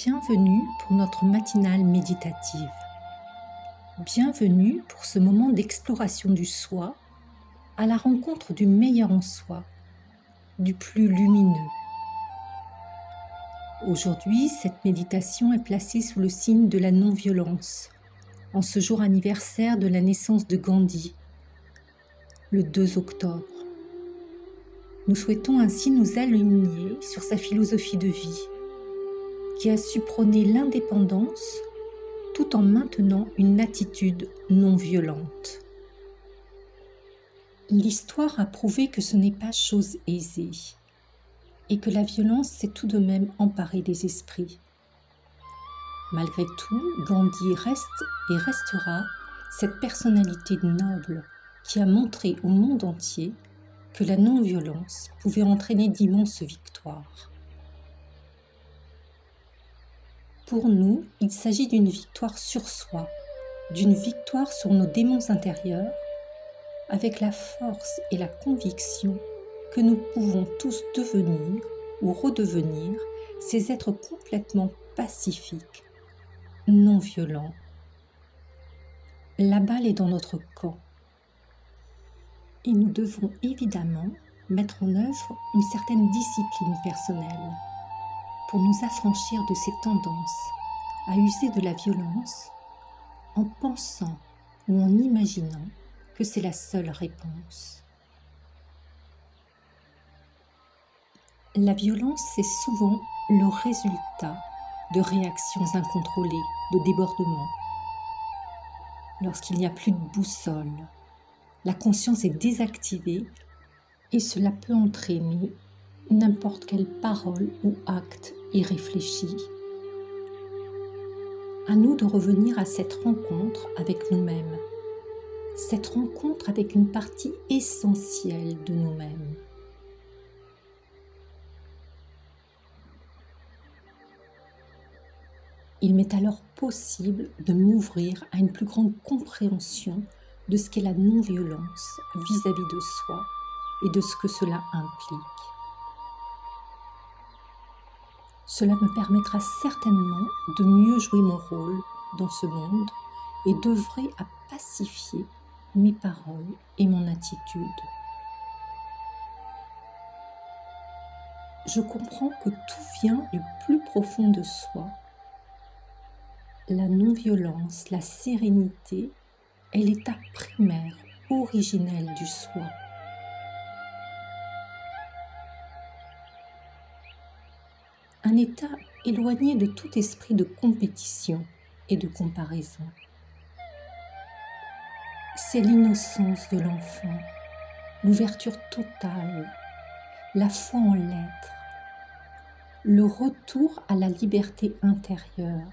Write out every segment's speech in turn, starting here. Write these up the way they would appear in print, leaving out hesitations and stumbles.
Bienvenue pour notre matinale méditative. Bienvenue pour ce moment d'exploration du soi, à la rencontre du meilleur en soi, du plus lumineux. Aujourd'hui, cette méditation est placée sous le signe de la non-violence, en ce jour anniversaire de la naissance de Gandhi, le 2 octobre. Nous souhaitons ainsi nous aligner sur sa philosophie de vie, qui a su prôner l'indépendance tout en maintenant une attitude non violente. L'histoire a prouvé que ce n'est pas chose aisée et que la violence s'est tout de même emparée des esprits. Malgré tout, Gandhi reste et restera cette personnalité noble qui a montré au monde entier que la non-violence pouvait entraîner d'immenses victoires. Pour nous, il s'agit d'une victoire sur soi, d'une victoire sur nos démons intérieurs, avec la force et la conviction que nous pouvons tous devenir ou redevenir ces êtres complètement pacifiques, non violents. La balle est dans notre camp et nous devons évidemment mettre en œuvre une certaine discipline personnelle pour nous affranchir de ces tendances à user de la violence en pensant ou en imaginant que c'est la seule réponse. La violence, c'est souvent le résultat de réactions incontrôlées, de débordements. Lorsqu'il n'y a plus de boussole, la conscience est désactivée et cela peut entraîner n'importe quelle parole ou acte irréfléchi. À nous de revenir à cette rencontre avec nous-mêmes, cette rencontre avec une partie essentielle de nous-mêmes. Il m'est alors possible de m'ouvrir à une plus grande compréhension de ce qu'est la non-violence vis-à-vis de soi et de ce que cela implique. Cela me permettra certainement de mieux jouer mon rôle dans ce monde et d'œuvrer à pacifier mes paroles et mon attitude. Je comprends que tout vient du plus profond de soi. La non-violence, la sérénité est l'état primaire, originel du soi. Un état éloigné de tout esprit de compétition et de comparaison. C'est l'innocence de l'enfant, l'ouverture totale, la foi en l'être, le retour à la liberté intérieure,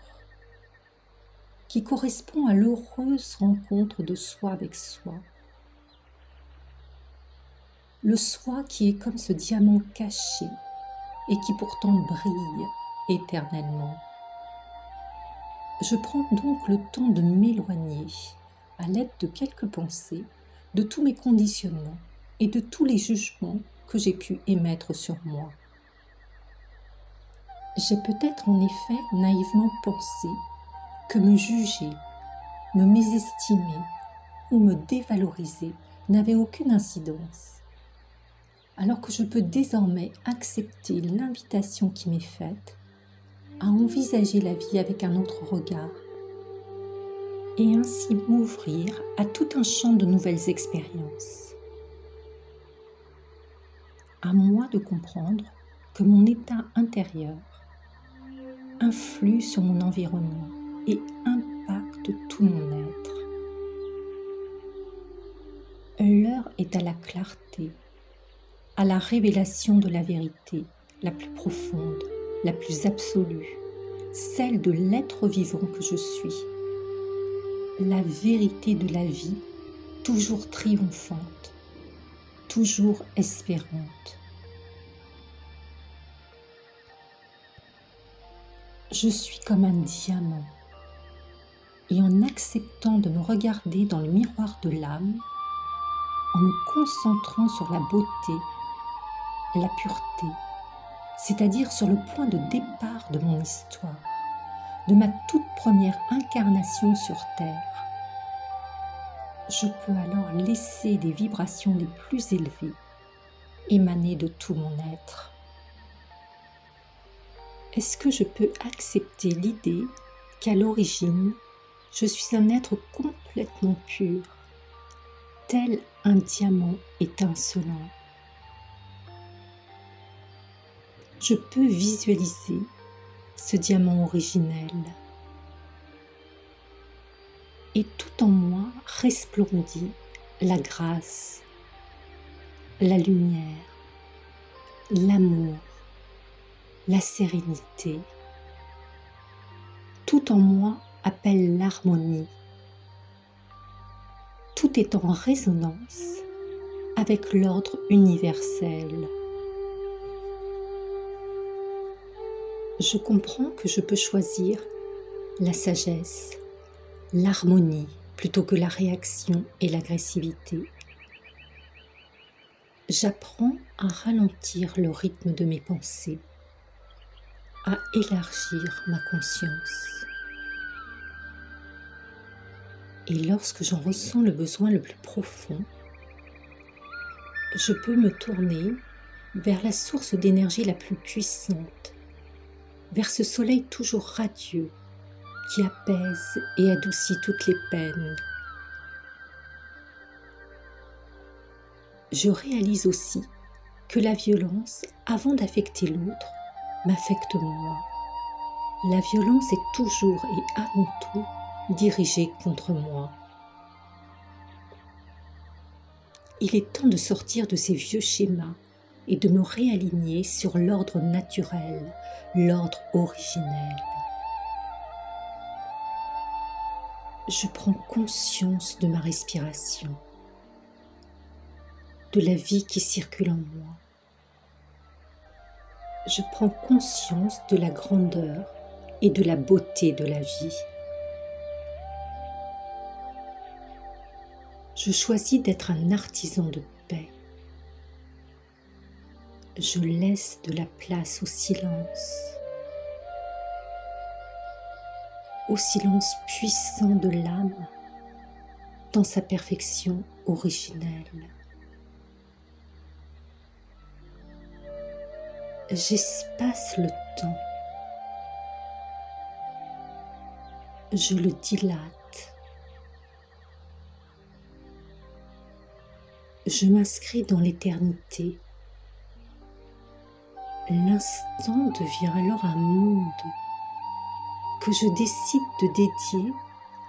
qui correspond à l'heureuse rencontre de soi avec soi. Le soi qui est comme ce diamant caché et qui pourtant brille éternellement. Je prends donc le temps de m'éloigner, à l'aide de quelques pensées, de tous mes conditionnements et de tous les jugements que j'ai pu émettre sur moi. J'ai peut-être en effet naïvement pensé que me juger, me mésestimer ou me dévaloriser n'avait aucune incidence, alors que je peux désormais accepter l'invitation qui m'est faite à envisager la vie avec un autre regard et ainsi m'ouvrir à tout un champ de nouvelles expériences. À moi de comprendre que mon état intérieur influe sur mon environnement et impacte tout mon être. L'heure est à la clarté, à la révélation de la vérité, la plus profonde, la plus absolue, celle de l'être vivant que je suis. La vérité de la vie, toujours triomphante, toujours espérante. Je suis comme un diamant, et en acceptant de me regarder dans le miroir de l'âme, en me concentrant sur la beauté, la pureté, c'est-à-dire sur le point de départ de mon histoire, de ma toute première incarnation sur Terre. Je peux alors laisser des vibrations les plus élevées émaner de tout mon être. Est-ce que je peux accepter l'idée qu'à l'origine, je suis un être complètement pur, tel un diamant étincelant? Je peux visualiser ce diamant originel. Et tout en moi resplendit la grâce, la lumière, l'amour, la sérénité. Tout en moi appelle l'harmonie. Tout est en résonance avec l'ordre universel. Je comprends que je peux choisir la sagesse, l'harmonie plutôt que la réaction et l'agressivité. J'apprends à ralentir le rythme de mes pensées, à élargir ma conscience. Et lorsque j'en ressens le besoin le plus profond, je peux me tourner vers la source d'énergie la plus puissante, vers ce soleil toujours radieux qui apaise et adoucit toutes les peines. Je réalise aussi que la violence, avant d'affecter l'autre, m'affecte moi. La violence est toujours et avant tout dirigée contre moi. Il est temps de sortir de ces vieux schémas et de me réaligner sur l'ordre naturel, l'ordre originel. Je prends conscience de ma respiration, de la vie qui circule en moi. Je prends conscience de la grandeur et de la beauté de la vie. Je choisis d'être un artisan de paix. Je laisse de la place au silence puissant de l'âme dans sa perfection originelle. J'espace le temps, je le dilate, je m'inscris dans l'éternité. L'instant devient alors un monde que je décide de dédier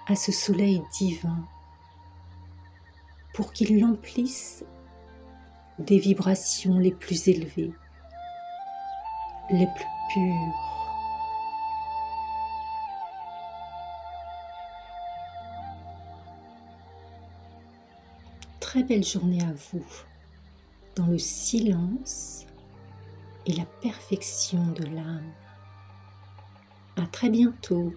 à ce soleil divin pour qu'il l'emplisse des vibrations les plus élevées, les plus pures. Très belle journée à vous, dans le silence et la perfection de l'âme. À très bientôt.